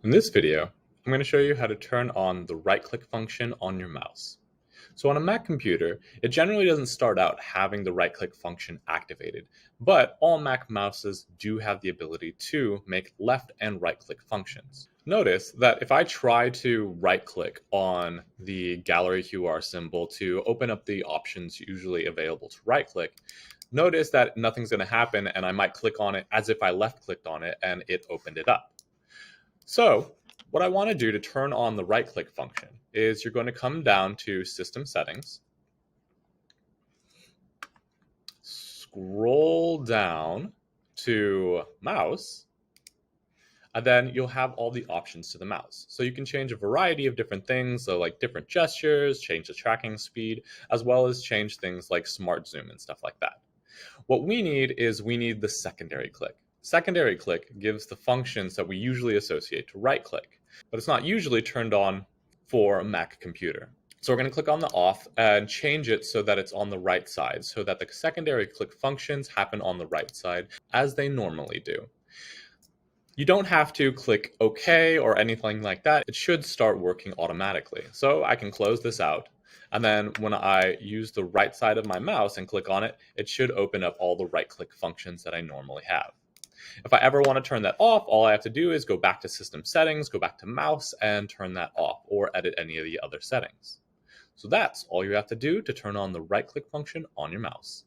In this video, I'm going to show you how to turn on the right-click function on your mouse. So on a Mac computer, it generally doesn't start out having the right-click function activated, but all Mac mouses do have the ability to make left and right-click functions. Notice that if I try to right-click on the gallery QR symbol to open up the options usually available to right-click, notice that nothing's going to happen and I might click on it as if I left-clicked on it and it opened it up. So what I want to do to turn on the right-click function is you're going to come down to System Settings, scroll down to Mouse, and then you'll have all the options to the mouse. So you can change a variety of different things, so like different gestures, change the tracking speed, as well as change things like Smart Zoom and stuff like that. What we need the secondary click. Secondary click gives the functions that we usually associate to right click, but it's not usually turned on for a Mac computer. So we're going to click on the off and change it so that it's on the right side, so that the secondary click functions happen on the right side as they normally do. You don't have to click OK or anything like that. It should start working automatically. So I can close this out. And then when I use the right side of my mouse and click on it, it should open up all the right-click functions that I normally have. If I ever want to turn that off, all I have to do is go back to System Settings, go back to Mouse, and turn that off, or edit any of the other settings. So that's all you have to do to turn on the right-click function on your mouse.